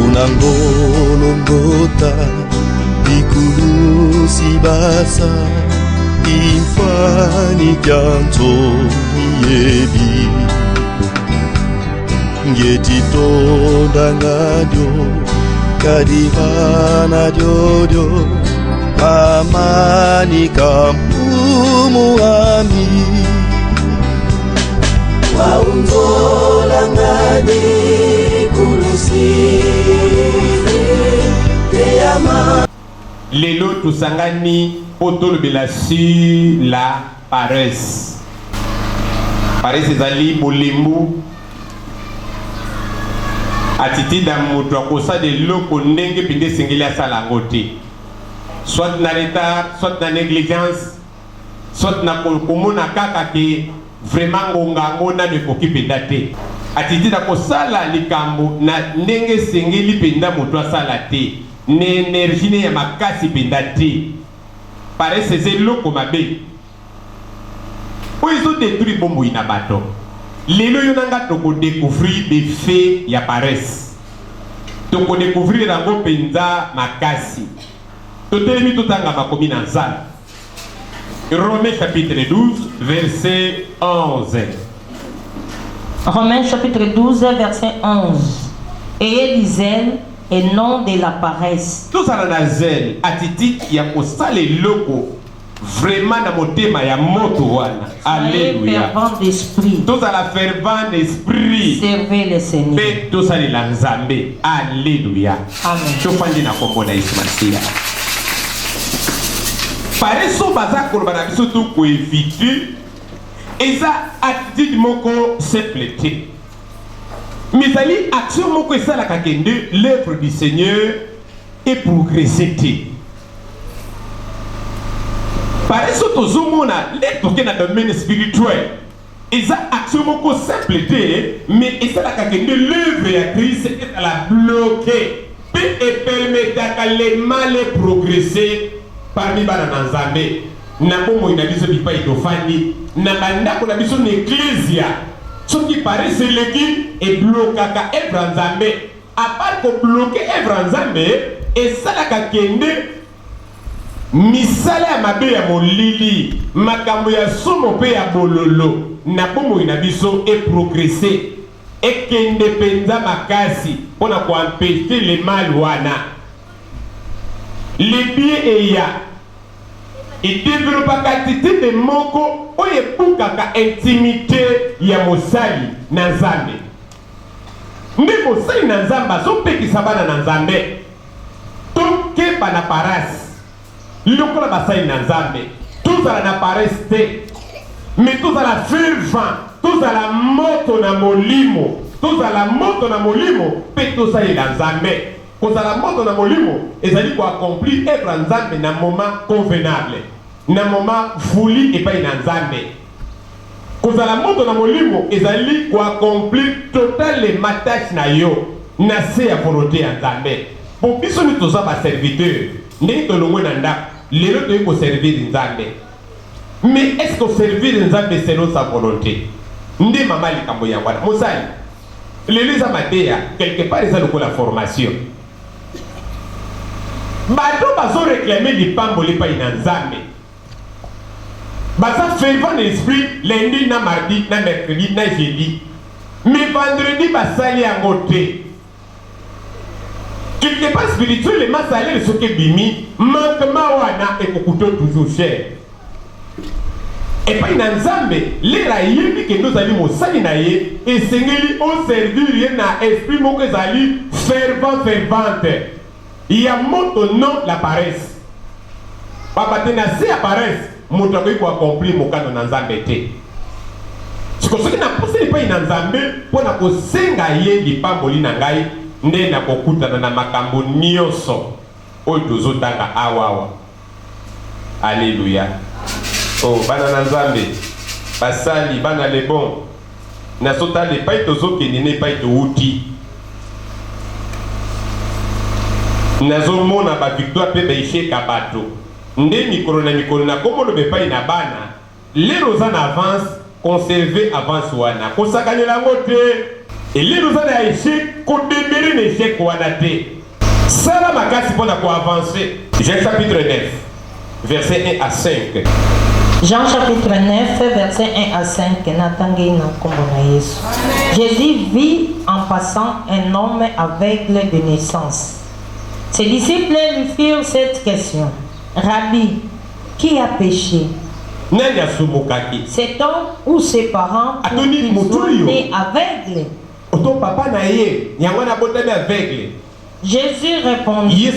Unangolongota ikulu sibasa infani kyanto yebi ngetitonda ngadyo kadivana dyodio amani kampumu ami waungola ngadi kulusiri teyama lelo tusangani potolobela sur la paresse. Paresse ezali bolembu attitude ya moto akosala eloko ndenge mpenza esengeli asala yango te, soit na retard, soit na négligence, soit na komona kaka ke vraiment ngonga yango nano ekoki mpenza te. Attitude akosala likambo na ndenge esengeli mpenza moto asala te, na énergie ne ya makasi mpenza te. Paresse eza eloko mabe oyo ezodétruire bomoi na bato. Lelo yo nanga tokodécouvrir befaits ya paresse, tokodécouvrir yango mpenza makasi. Totelemi totanga makomi na Nzambe. Romains chapitre 12 verset 11. Romains chapitre 12 verset 11. Ayez du zèle et non de la paresse. Tout ça na zèle, attitude ya kosala eloko vraiment na motema ya moto wana. Alléluia. Fervent d'esprit. Tout ça la fervent d'esprit. Servez le Seigneur. Pe tout ça la Nzambe. Alléluia. Amen. Tofandi na kombo na Yesu Masiya. Pareso baza koloba na biso to ko éviter eza attitude moko simple te. Misali action moko esala kakende l'œuvre du Seigneur est progresser te. Pareso tozomona le toke na domaine spirituel eza action moko simple te, mais esala kakende l'œuvre ya Christ est à la bloquer et permettre les mal progresser parmi bana na Nzambe na bomoi na biso bipai tofandi na bandako na biso na ecclesia. Soki paresse leki e blokaka œuvre Nzambe, à part ko bloquer œuvre Nzambe esalaka kende misala ya mabe ya molili, makambo ya somo pe ya bololo na bomoi na biso e progresser ekende penza makasi pona ko empêcher le mal wana. Le bien eya et développe attitude moko oye bukaka intimité ya mosali na Nzambe. Nde mosali na Nzambe azopekisa bana na Nzambe tokeba na paresse lokola basali na Nzambe tozala na paresse te, mais tozala fervent, tozala moto na molimo, tozala moto na molimo pe tozali na Nzambe. Kozala moto na molimo ezali ko accomplir œuvre Nzambe na moment convenable, na moment voulu epai na Nzambe. Kozala moto na molimo ezali ko accomplir totalement tâche na yo na se ya volonté ya Nzambe. Po biso ni toza ba serviteur ndenge tolongwe na ndako lelo toyi ko servir Nzambe, mais est-ce que servir Nzambe selon sa volonté? Nde mama likambo ya wana mosali lelo eza mateya quelque part eza lokola formation. Bato bazo réclamer lipamboli pa ina Nzambe, baza fervent d'esprit lundi na mardi na mercredi na jeudi, mais vendredi basali yango te. Quelque part spirituellement salaire soke bimi manquement wana ekokuto toujours cher. Et pa ina Nzambe lera yebi ke ndozali mosali na ye esengeli o servir ye na esprit moko ezali fervente. Il y a moto non la paresse. Papa tena se ya paresse moto akoki ko accomplir mokano na Nzambe te. Sikosoki na poseli pa ina Nzambe pona ko senga ye lipamboli na ngai nde na kokutana na makambo nyonso oyo tozotanga awawa. Alléluia. Oh bana na Nzambe basali bana le bon na sota le pai tozokende ne pai touti. nazomona ba victoire pe ba échec à bateau nde mikolo na komo le bepa ina bana les rozana avance conserver avance wana kosakanela ngote et les rozana a échec ko demeurer l'échec wana te sala makasi pona ko avancer. Jean chapitre 9 verset 1 à 5. Jean chapitre 9 verset 1 à 5. Jésus vit en passant un homme aveugle de naissance. Ses disciples lui firent cette question. Rabbi, qui a péché? Cet homme ou ses parents pour qu'ils soient nés aveugles? Jésus répondit.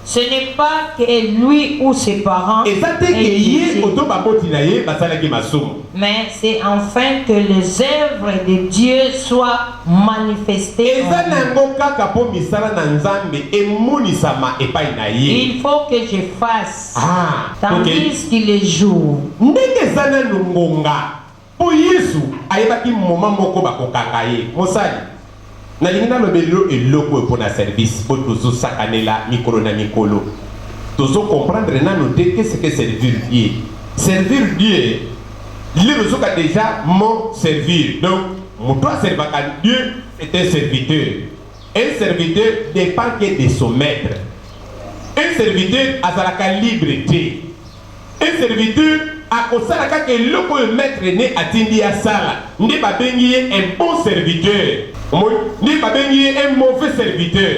Ce n'est pas que lui ou ses parents mais c'est enfin que les œuvres de Dieu soient manifestées. Il faut que je fasse tandis qu'il est jour. Na lingina lobelo eloko pour na service pour tozo sakanela mikolo na mikolo tozo comprendre na noter qu'est-ce que servir Dieu. Servir Dieu le zoka déjà mon servir, donc mon toi servir à Dieu est un serviteur. Un serviteur dépend que de son maître. Un serviteur a la liberté. Un serviteur a kosala que le maître né atindi ya sala ndi ba bengi un bon serviteur. Ni pas un mauvais serviteur.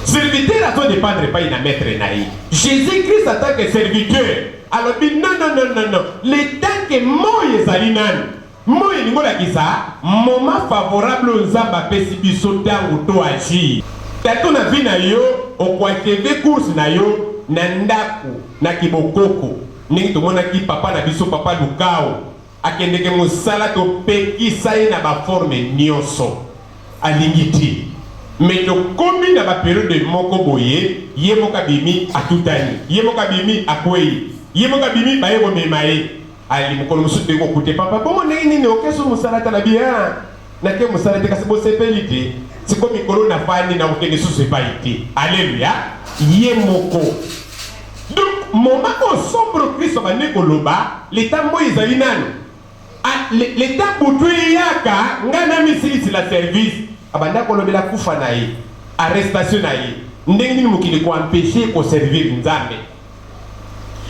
Serviteur à toi dépendre pas il a maître naï. Jésus-Christ en tant que serviteur. Alors non. Le temps que Moïse alinan. Moïse ngola kisa moment favorable aux zamba pesi biso tango to agir. Tato na vie na yo o kwa teve course na yo na ndaku na kibokoko. Ningi to mona ki papa na biso papa Lukao. Akendeke mosala to pekisa ye na ba forme nyonso alingiti mais to komi na ba période de moko boye ye moka bimi atutani ye moka bimi akwei ye moka bimi baye ko memaye ali mokolo musude ko kute papa bomo nini okeso mosala tala bien na ke mosala te kasi bo sepelite siko mikolo na fani na okende susu epaite. Alléluia ye moko. Donc moment au sombre Christ va ne koloba l'état Moïse ali nanu l'état boutoui yaka ngana misili la service abanda kolobela kufa na ye arrestation na ye ndenge nini mokili ko empêcher ko servir nzambe.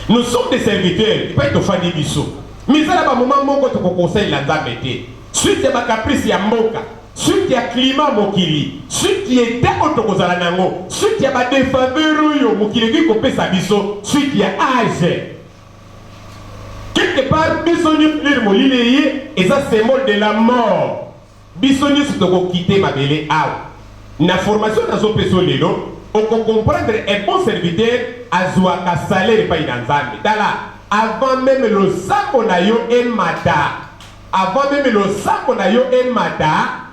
Nous sommes des serviteurs il peut être fandi biso mais ça là ba moment moko to ko conseil la nzambe te suite ba caprice ya mboka suite ya climat mokili suite ya état otokozala nango suite ya ba défaveur yo mokili ki ko pesa biso suite ya âge. Quelque part, bisogno et ça symbole de la mort. Bisogno c'est de quitter ma belle out. Na formation dans un peso lelo, on peut comprendre un bon serviteur à zoaka salaire pas dans Zambie. Dala, avant même le sako na yo et mata. Avant même le sako na yo et mata.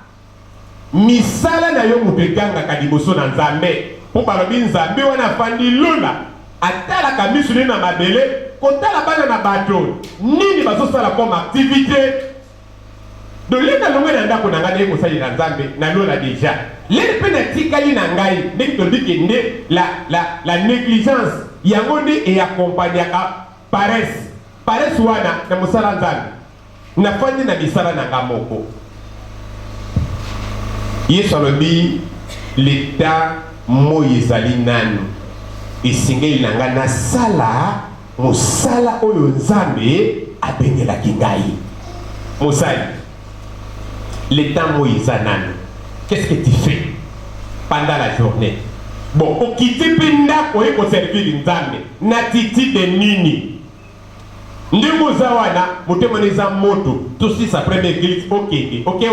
Misala na yo mupeganga kadiboso na Zambie. Pour parler Zambie wana fandi lola. Atala kamisu na mabele. Quand la bana na bateau, nini bazo sala comme activité de l'île de l'Ouest d'Anda qu'on a gagné pour ça il a Zambé, na lola déjà. L'île pénétique ali nangai, dès que dit que la négligence, yangonde et accompagné à paresse wana na musala Zambé. Na fandi na bisala na ngamoko. Yesu alobi l'état Moïse ali nanu. Isingeli nanga na sala Mosala oyo nzambe abengela kingai. Mosali. Le temps Moïse nanu. Qu'est-ce que tu fais pendant la journée? Bon, au quitter penda ko eko servir nzambe. Na titi de nini. Ndemo zawana motema neza moto. Tout si sa première église OK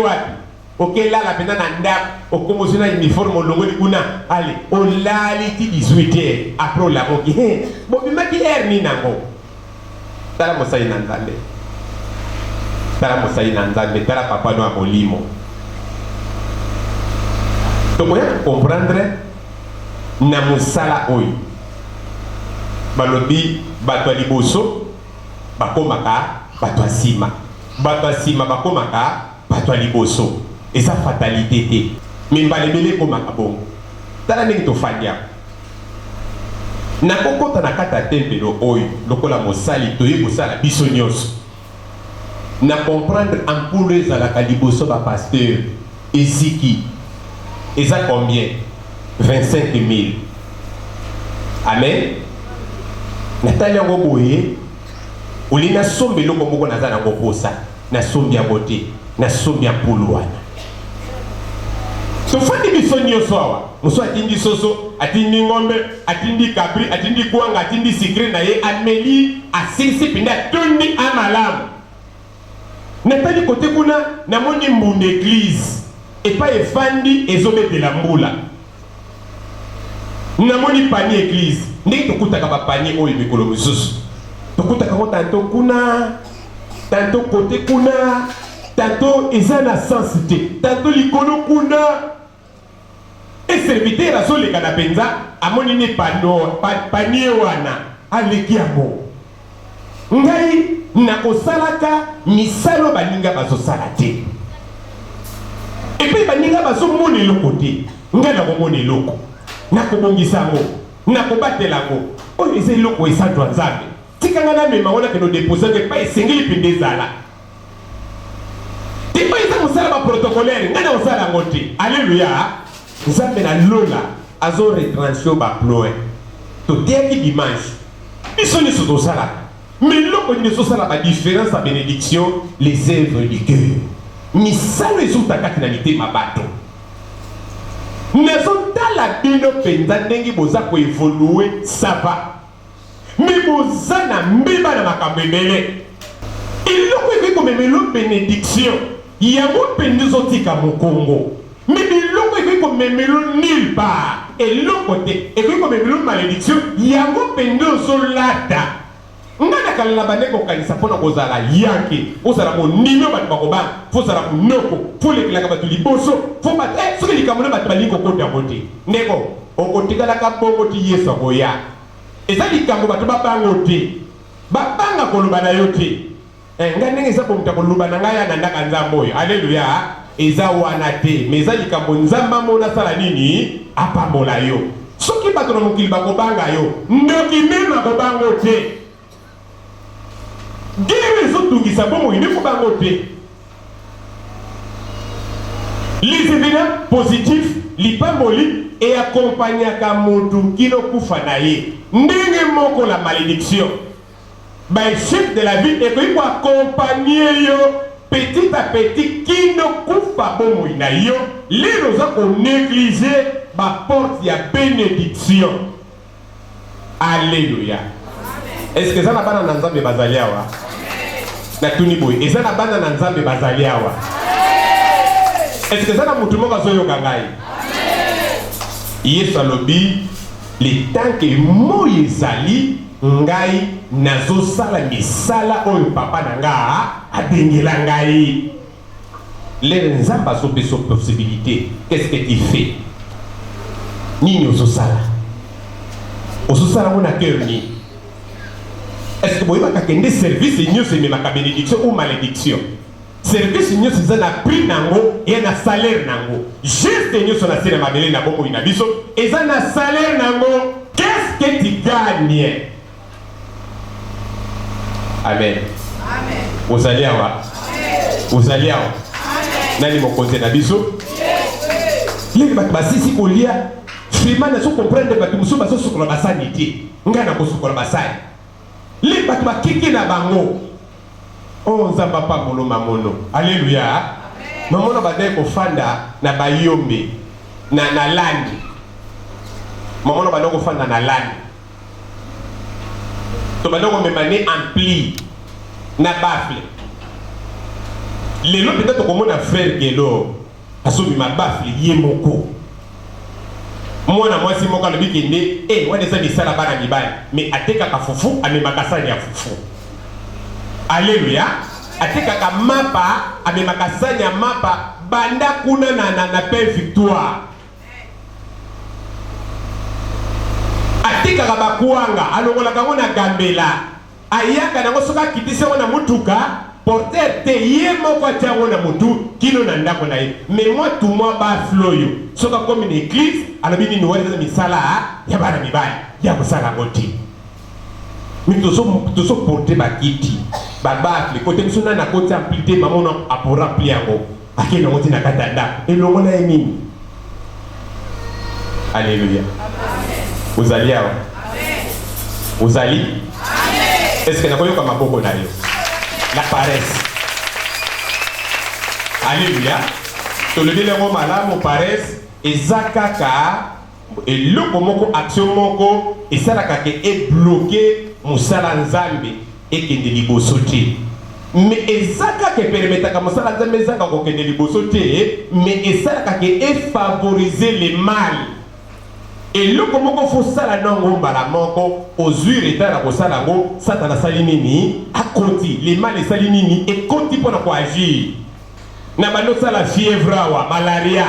wapi? OK là la penda na ndap, okomosina uniforme longoli kuna. Allez, on l'a liti 18h après la OK. Bon bimaki ni nango. Tala mosai na nzambe. Tala papa no abolimo. Donc on comprendre na musala oyo. Balobi bato liboso bakomaka bato asima. Bato asima bakomaka bato liboso. Et ça fatalité te. Mais balebele komaka bon. tala ndenge tofandia na kokota na kata tempelo oyo lokola mosali toye kosala biso nyonso na comprendre ampule ezalaka liboso bapasteur eziki eza combien 25 000. Amen. Natali yango boye oli na sombe loko moko naza nango posa na sombi ya bote na sombi ya mpulu wana tofandi biso nyonso awa moso atindi soso atindi ngombe atindi kabri atindi kwanga atindi sikre na ye ameli asilisi pinda tondi amalamu natali kote kuna namoni mbunda église epa efandi ezobetela mbula namoni panier église ndenge tokutaka bapanier oyo mikolo mosusu tokutaka ngo tanto kuna tanto kote kuna tanto eza na sens te tanto likolo kuna e serviteur azoleka na penza amoni ne panier wana aleki yango ngai nakosalaka misalo baninga bazosala te epe baninga bazomona eloko te ngai nakomona eloko nakobongisa yango nakobatela yango oyo eza eloko esandwa nzambe tikanga na mema wana ke no déposanga epa esengeli mpenza ezala te oyo eza mosala baprotocolaire ngai nakosala yango te alleluya nzambe na lola azo retranche baploin toteaki dimanche biso nyonso tosalaka mais eloko nini ezosala badifférence ya bénédiction les œuvres du cœur misalo ezouta kati na mitema bato nazotala bino mpenza ndenge boza koevolue sava mais boza na mbeba na makambo ebele eloko ekoki komemelo bénédiction yango mpenza ezotika mokongo mais biloko ekoki komemelo nulle part eloko te ekoki komemelo malédiction yango mpenza ozolata nga nakala na bande kokanisa mpona kozala yake ozala monino bato bakobanga fo ozala monoko fo lekelaka bato liboso fo bato soki likambo na bato balingi kokota yango te ndeko okotikalaka bongo ti yesu akoya eza likambo bato babango te babanga koloba na yo te nga ndenge eza komuta koloba na ngai ya na ndaka nzambe oyo alleluya eza wana te mais eza likambo nzambe amona asala nini apambola yo soki bato na mokili bakobanga yo ndoki meme akobango te Dieu ezotungisa bongo ineko bango te. Les événements positifs lipamboli et accompagnaka motu kino kufa na ye ndenge moko la malédiction ba échec de la vie et puis accompagner yo petit à petit kino kufa bongo na yo lelo za ko négliger ba porte ya bénédiction. Alléluia. Est-ce que ça n'a pas dans Nzambe bazali awa? Na tuni boy, eza na bana na Nzambe bazali awa. Est-ce que ça na mutu moko azoyoka ngai? Yesu alobi le temps que moi ezali ngai nazosala misala oyo papa na nga abengela ngai. Le Nzambe azopesa possibilité. Qu'est-ce que tu fais? Nini ozosala? Ozosala ngona cœur ni? Est-ce que vous avez des services et nous c'est ma bénédiction ou malédiction? Service nous c'est un prix nango et un salaire nango. Juste nous sur la scène ma belle na boko inabiso et ça un salaire nango. Qu'est-ce que tu gagnes? Amen. Amen. Vous allez avoir. Vous allez avoir. Nani mo konte na biso? Les batbasi si kolia. Vraiment na so comprendre batumuso baso sokola basani ti. Ngana ko sokola basani. Les batma kiki na bango. Oh nzamba pa molo mamono. Alléluia. Mamono badaye ko fanda na bayombe na landi. Mamono badaye ko fanda na landi. To badaye ko memane ampli na bafle. Lelo peut-être ko mona frère Gelo asobi ma bafle yemoko. Mwana mwasi moka lobi kende wana eza misala bana mibali mais atekaka fufu amemaka sani ya fufu. Alléluia. Atekaka mapa amemaka sani ya mapa banda kuna na paix victoire. Atekaka bakuanga alongolaka ngo na gambela ayaka nango soka kitise ngo na mutuka porteur te ye moko atiango na motu kino na ndako na ye. Mais moi tout moi ba floyo soka comme une église alobi nini wali za misala ya bana mibali ya kusala ngoti. Mais tozo porter bakiti baba le côté msuna na côté amplité mamono apora pliango akena ngoti na katanda elongo na nini. Alléluia. Vous allez awa. Vous allez. Est-ce que nakoyoka maboko na yo? La paresse. Alléluia. To le dile ngo malamu paresse ezakaka eloko moko action moko esalaka ke e bloquer musala nzambe ekende liboso te. Mais ezaka ke permetaka musala nzambe ezaka ko kende liboso te, mais esalaka ke e favoriser le mal. Et le comment faut ça la non mbala moko ozui retard ko sala ngo satana salimini akoti les mal salimini et konti pour ko agir na bando sala fièvre wa malaria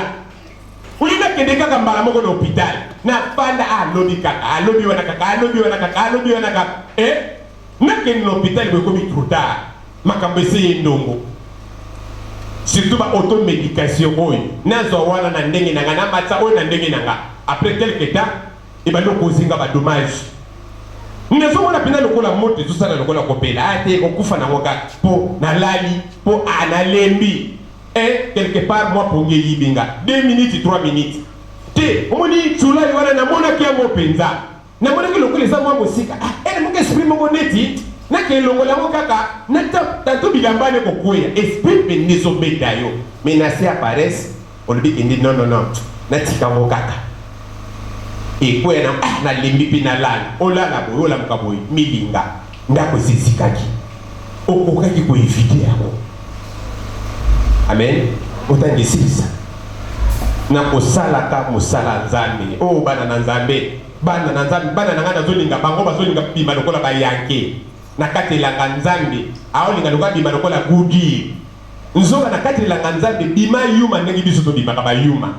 ulina kende kaka mbala moko na hôpital na panda alobi wana kaka na kende na hôpital ko komi trop tard makambo ese ndongo surtout ba automédication oyo nazo wana na ndenge nanga na matsa oyo na ndenge nanga. Après quelques temps, il va nous causer des dommages. Nous avons la peine de la moto, tout ça dans le copéla, au coup, pour Nalali, pour Analembi. Et quelque part, moi, pour Guéli Binga, 2 minutes, 3 minutes. On dit, tu l'as, il y a mon qui a mon penza. Na mon qui le les amants aussi. Et mon esprit, mon neti, n'a que le mon kaka, n'a pas tout bilamba ne kokouya. Esprit, mais ne s'obéit d'ailleurs. Mais Nassi apparaissent, on lui dit non, n'a tika mon kaka. Et quoi na limbi pinalala olala boyo la mkaboy milinga ndako zisikaki okokaki ko éviter yako. Amen. Otangi sisa na kosala ka musala nzambe o bana na nzambe bana na ngana zolinga bango bazolinga bima lokola bayanke na katela nzambe aolinga lokola bima lokola gudi nzoka na katela nzambe bima yuma ndenge biso to bima ka bayuma.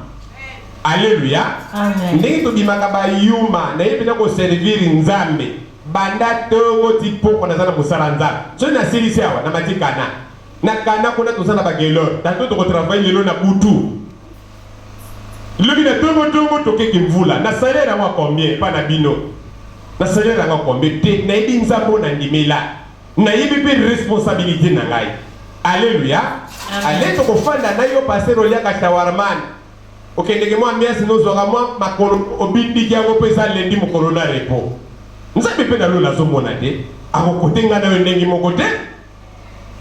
Alléluia. Amen. Ndenge to bimaka ba yuma na yebina ko servir nzambe banda tongo tipo na zana musala nzambe so na silisi awa na matikana na kana kuna to sana ba gelor tato to travailler lelo na butu lobi na tongo to keke mvula na salaire wa combien pa na bino na salaire wa combien te na yebi nzambo na ndimela na yebi pe responsabilité na ngai. Alléluia. Ale to ko fanda na yo passer olia ka shawarman. Ok, ndenge moi miasi nozwaka moi makolo obindi yango pesa lendi mokolo na repo. Nzambe pe na lo la zomona te. Akokote nga na ndenge moko te.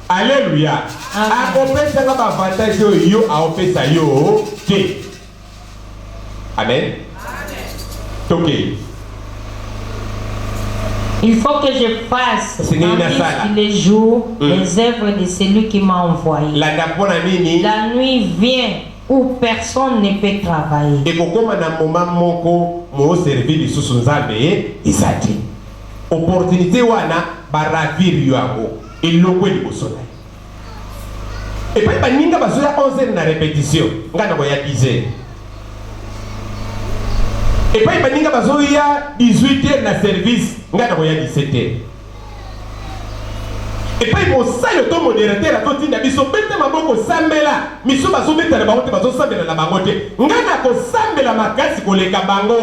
Alléluia. Akopesa nga ba avantage yo aopesa yo te. Amen. Ok. Il faut que je fasse tous les jours les œuvres de celui qui m'a envoyé. La nuit vient où personne ne peut travailler. Et pourquoi na moment moko mo servir les sous-nzambe isati. Opportunité wana baravir yango eloko liboso na. Et puis baninga bazoya 11h na répétition, ngana ko ya 10h. Et puis baninga bazoya 18h na service, ngana ko ya 17h. Et puis mon salle to modérateur a toti na biso bete maboko sambela miso bazo beta na bango te bazo sambela na bango te ngana ko sambela makasi ko leka bango.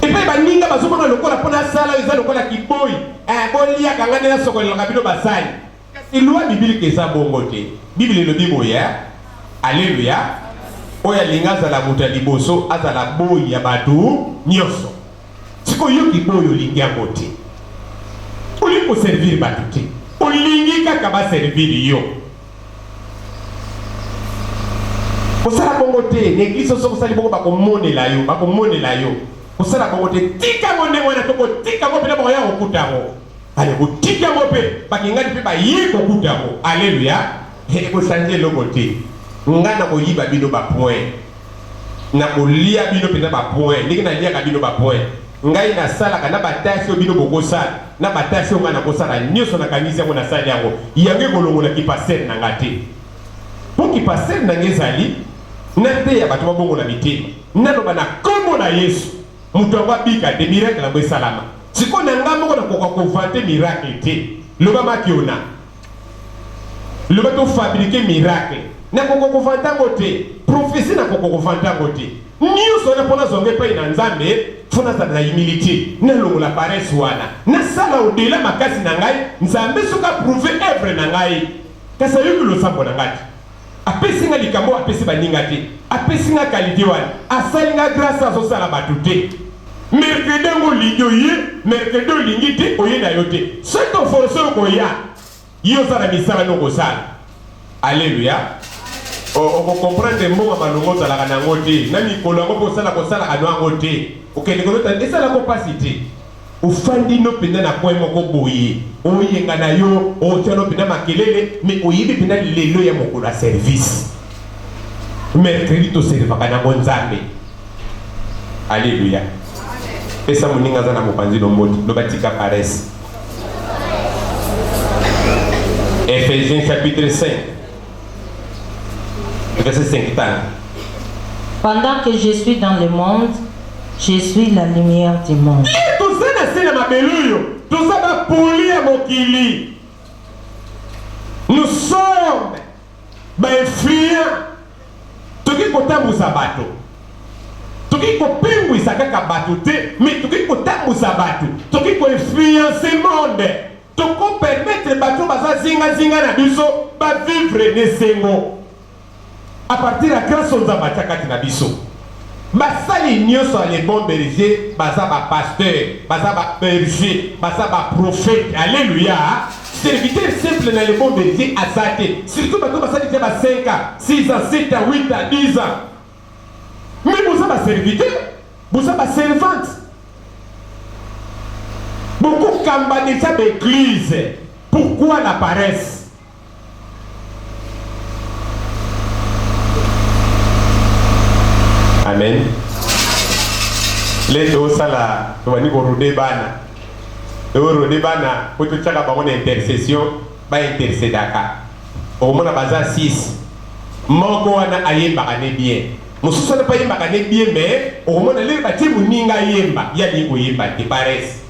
Et puis baninga bazo mona lokola pona sala eza lokola kiboy bolia kangana na sokolela kabino basali kasi loi biblique eza bongo te. Bible le bibo ya. Alléluia. Oya lingaza la muta liboso azala boy ya batu nyoso siko yo kiboy olingi yango te. Oli ko servir batuti. Olingi kaka ba servir yo. Kosala bongo te, l'église so kosali bongo bako monela yo. Kosala bongo te, tika ngone wana toko tika ngo pena boya okuta ngo. Ale ko tika ngo pe, bakingani pe ba yi ko kuta ngo. Alléluia. He ko changer logo te. Ngana ko yiba bino ba point. Na ko lia bino pena ba point. Ndiki na lia ka bino ba point. Ngai na sala kana batasi obino bokosala na batasi ngana kosala nyoso na kanisa yango na sala yango yange kolongola ki passer na ngate pour ki passer na ngezali na te ya bato babongo na mitima nalo bana kombo na Yesu muto ngwa bika de miracle ngwe salama siko na ngambo ko na ko vante miracle te loba makiona loba to fabriquer miracle na koko vantango te prophétie na koko vantango te nyuso na pona zonge pa ina nzambe fona za na humilité na longo la paresse wana na sala odela makasi na ngai nzambe soka prouver œuvre na ngai kasa yuko lo sambo na ngati apesi nga likambo apesi baninga te apesi nga qualité wana asali nga grâce aso sala batu te mercredi ngo lidio ye mercredi lingi te oye na yo te soto force ko ya yo sala misala no ko sala alléluia o comprendre mbonga malongo zalaka nango te na mikolo yango mpo osala kosala ano yango te okende kolota esalako mpasi te ofandi no mpenza na kwe moko boye oyenga na yo otia no mpenza makelele me oyebi mpenza lelo ya mokolo ya service mercredi toservaka nango nzambe alléluia pesa moninga aza na mopanzi lomboti lobatika paresse Ephésiens chapitre 5 verset 5. Pendant que je suis dans le monde, je suis la lumière du monde. Nous sommes influents. Toki kotambusa bato. Toki kopingwisa kaka bato te, mais toki kotambusa bato. Toki ko influencer monde. Toko permettre bato baza zinga zinga na biso ba vivre nesengo. À partir de la grâce de Nzambe na biso basali nyonso les bons bergers baza ba pasteur baza ba berger baza ba prophète alléluia serviteur simple na les bons bergers azate surtout bato basali te ba 5 ans 6 ans 7 ans 8 ans 10 ans mais vous ba serviteur vous ba servante beaucoup kamba déjà d'église pourquoi la paresse. Amen. Les deux sala, tu vas nous rôder bana. Rôder bana, pour tout ça, on a intercession, ba intercédaka. Au moins, on a baza 6. Moko wana ayemba kane bien. Mususu na pa yemba kane bien, mais au moins, le bati muninga yemba, ya lingo yemba, te paresse.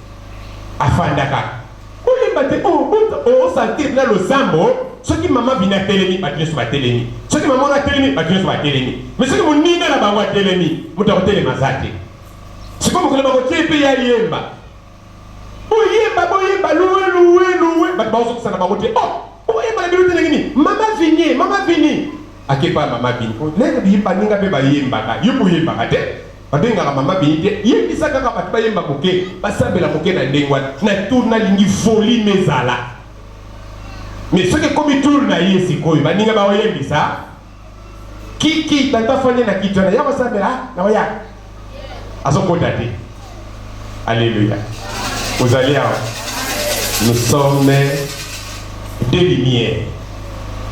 Afandaka. O yemba te, o sentir na lo sambo. Ce qui maman vient à télémi, bah tu vas télémi. Ce qui maman a télémi, bah tu vas télémi. Mais ce qui mon nina la bawa télémi, mon t'as télémi mazate. C'est comme que le bawa télémi ya yemba. Oh yemba, loué. Bah bawa ça na bawa télémi. Oh yemba la bilote n'engini. Maman vini. Akepa maman vini. N'est-ce pas yemba n'enga pe ba yemba ka. Yubu yemba ka te. Badenga ka maman vini te. Yembi sa kaka ba yemba koke. Basabe la koke na ndengwa. Na tourna lingi folie mezala. Mais ce qui comme tourne na yesi koy ba ninga ba oyembi ça qui tata fanya na kitona ya basabela na oya azoko date alléluia vous allez nous sommes des lumières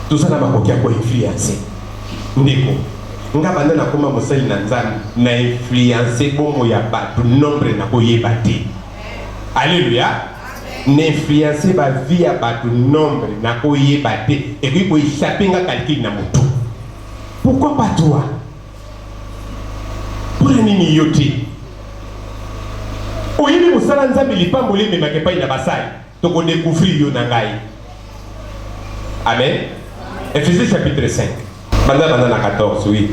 tout ça na makoki ko influencer ndiko nga banda na koma mosali na nzambe na influencer bomo ya bato nombre na koyeba te alléluia n'influencer ba vie à bato nombre na koyeba te et puis ko échapper nga calcul na moto. Pourquoi pas toi? Pour nini yote? Oyebi musala nzambe lipamboli me makepa ina basai to ko découvrir yo na ngai. Amen. Ephésiens chapitre 5. Banda na 14 oui.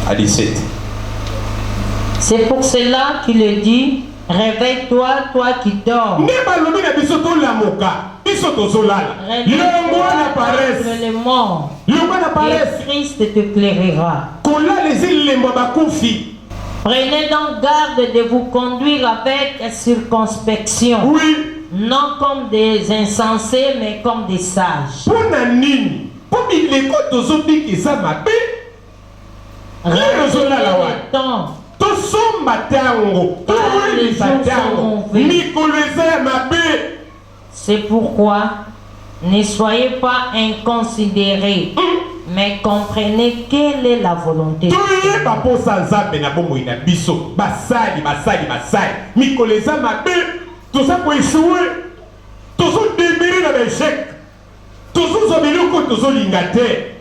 À 17. C'est pour cela qu'il le dit. Réveille-toi, toi qui dors. Réveille-toi, le mort. Et Christ t'éclairera. Prenez donc garde de vous conduire avec circonspection. Oui. Non comme des insensés, mais comme des sages. Réveillez-vous. C'est pourquoi ne soyez pas inconsidérés, mais comprenez quelle est la volonté de Dieu.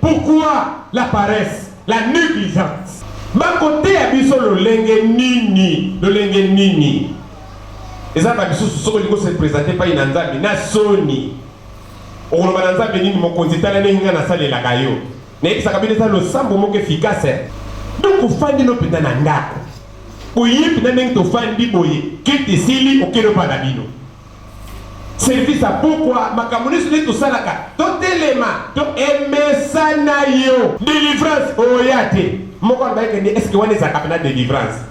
Pourquoi la paresse, la négligence? Ma côté a biso lo lenge nini. Et ça, il faut se présenter par une Nzambe, na Sony. On va Nzambe ni mon candidat na ninga na sale la gayo. Mais ça kabine ça le sambo mo efficace. Donc vous fandi no penda na ndako. Boye penda neng to fandi boye. Kiti sili okero pa na bino. Service à pourquoi makamoni sur tout salaka. To telema, to emesana yo. Délivrance oyate. Moko ba ke est-ce que wana za kapena délivrance.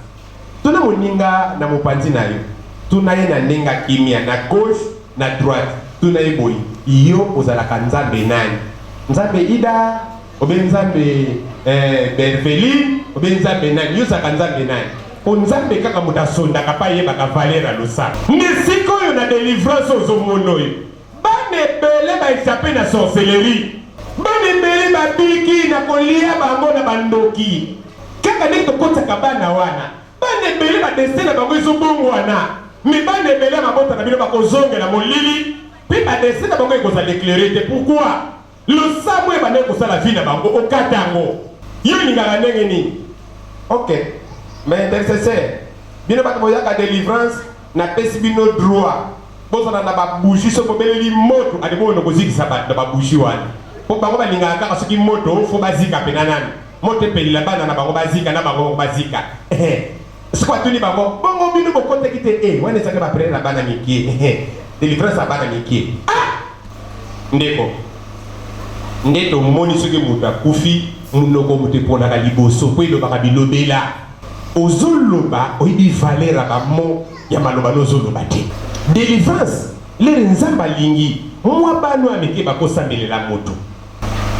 Tuna moninga na mopanzi na yo. Tuna ye na nenga kimia na gauche na droite. Tuna ye boy. Iyo ozalaka nzambe nani? Nzambe Ida, obe nzambe Berveline, obe nzambe nani? Yo zaka nzambe nani? O nzambe kaka muta sonda kapa ye baka valera losa. Nisiko yo na délivrance ozomono yo. Bane bele ba échapper na sorcellerie. Bane bele ba biki na kolia bango na bandoki. Kaka nito kota kabana wana. Bane bele ba destin na bango ezobongo wana. Mais bane bele mabota na bino bakozonga na molili. Puis ba destin na bango ekoza l'éclairer. Pourquoi? Le sabre ba ne kosa la vie na bango okatango. Yo lingala ndenge ni. OK. Mais intercesseur, bino ba boyaka délivrance na pesi bino droit. Bozana na ba bougie so kobeleli moto adebo no kozikisa ba na ba bougie wana. Po bango ba lingala kaka soki moto fo bazika pena nani. Moto peli la bana na bango bazika na bango bazika. Sikwa tuni bango bongo bino ko konte kite wana saka ba prendre la bana miki. Délivrance à bana miki. Ah! Ndeko. Ndeto moni soki mutu akufi munoko mutu pona ka liboso po ilo baka bilobela. Ozoloba oyibi valera ba mo ya maloba nozoloba te. Délivrance le nzamba lingi mwa bano ameke bakosamelela moto.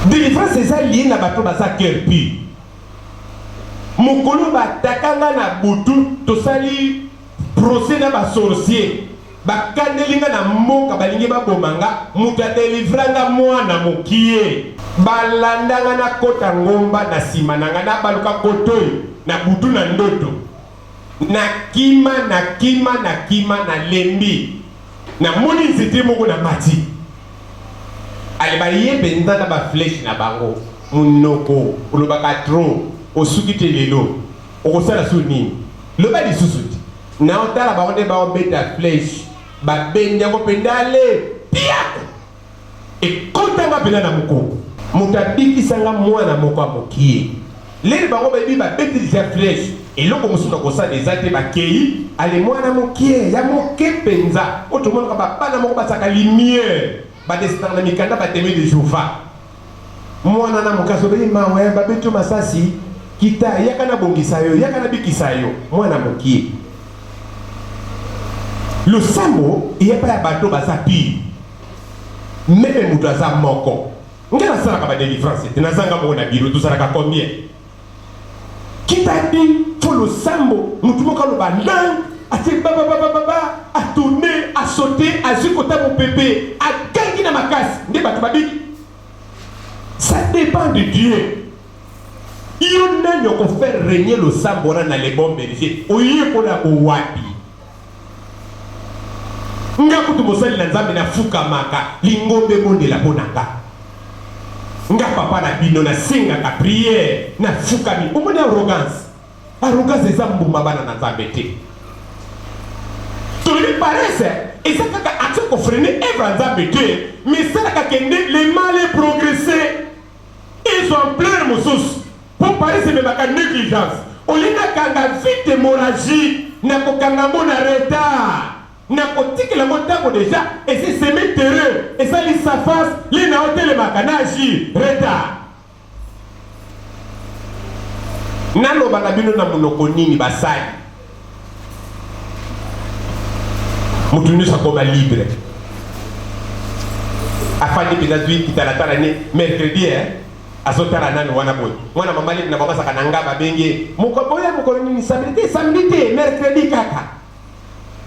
Délivrance eza lié na bato baza cœur pur. Mokolo batakanga na butu tosali procès na ba sorcier. Bakandelinga na mboka balingi babomanga mutu adelivranga mwana mokie. Balandanga na kota ngomba na sima nanga na baluka kotoyo na butu na ndoto. Na kima na lembi. Na moni nzete moko na mati. Ale ba yebe nzana ba flèche na bango. Munoko, olobaka tro, osuki te lelo. Okosala suni. Loba di susuti. Na otala ba onde ba obeta flèche. Ba benya ko pendale. Pia! E kota ma pena na moko. Mutabiki sanga mwana moko amokie. Leli bango baby ba beti déjà flèche. Et loko musuna kosa des ate ba kei, ale mwana mokie, ya moke penza. Oto mwana ba bana moko basaka lumière. Ba destin na mikanda ba teme de Jova. Mwana na mokaso be mawe ba betu masasi kita yakana bongisa yo, yakana bikisa yo. Mwana mokie. Le sambo, il n'y a pas de bateau basa pi. Même mudaza moko. Ngela sala ka délivrance, tinazanga mo na biro tout ça ka combien? Qui t'a dit faut le sambo, mutu moka lo bandang, a te baba a tourner, a sauter, a zikota mon bébé, a gangi na makasi, nde batu babi. Ça dépend de Dieu. Il n'a pas faire régner le sambo na les bons bergers. Oye ko na wapi. Nga kutu mosali na nzambe na fuka maka lingombe monde la bonanga. Nga papa na bino na singa ka prière na fuka mi. Omoni arrogance. Arrogance eza mbuma bana na nzambe te. To lui paraît et ça kaka action ko freiner evra nzambe te, mais ça ka kende les mal progresser. Ils ont plein de mosus. Pour parler c'est même ka négligence. Olina kanga vite hémorragie na ko kanga mona retard. Na kotiki la montango déjà et c'est semé terreux et ça li sa face li na hôtel makanaji reta nalo bana bino na monoko nini basali mutunu sa koma libre afandi pezazui kitalatala ne mercredi azotala nani wana boy mwana mama li na baba saka nanga babenge mokoboya mokolo nini samedi mercredi kaka.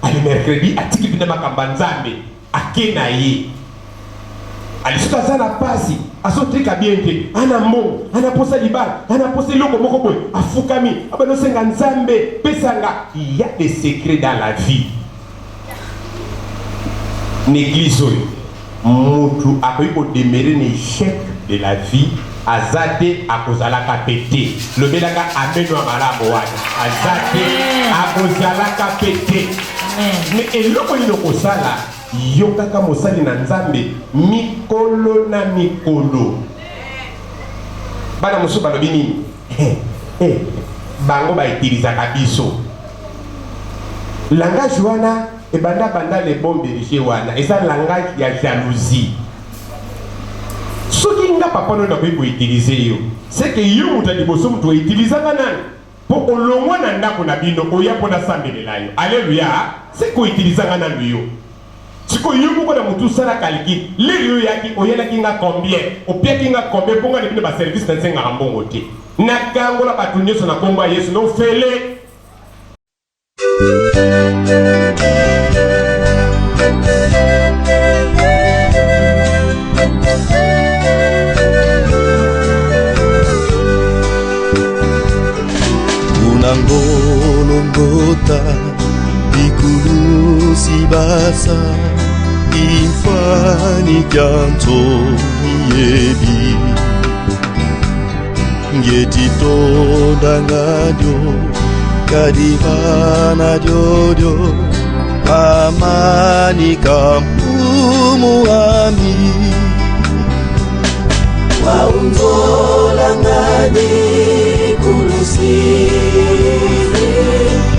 Ali mercredi atiki bina makamba nzambe akena ye alisuka sana pasi asotrika biente ana mo ana posa libala ana posa loko moko boy afukami abano senga nzambe pesanga. Il y a des secrets dans la vie. L'église mutu akoyi ko demeurer l'échec de la vie azate akozalaka pété le belaka ameno amalabo wana azate akozalaka pété. mais eloko nino kosala yo kaka mosali na nzambe mikolo na mikolo. Bana mosusu balobi nini? Bango bautilisaka biso langage wana banda les bons berger wana eza langage ya jalousie. Soki nga papa no nakoki koutilize yo, c'est que yo muta liboso mutu outilisaka nani po olongwa na ndako na bino oya mpona sambelela yo. Alleluya, c'est koutilisaka nani yo. Siko yo moko na mutu sala kaliki le yo yaki oyelaki nga combien opiaki nga combien ponga ne bino ba service na nsenga mbongo te na kangola batu nyonso na komba Yesu no fele. Unangolongota ikulu sibasa ifani kyanto yebi ngetito dangadio kadivana jojo amani kampumu ami waungo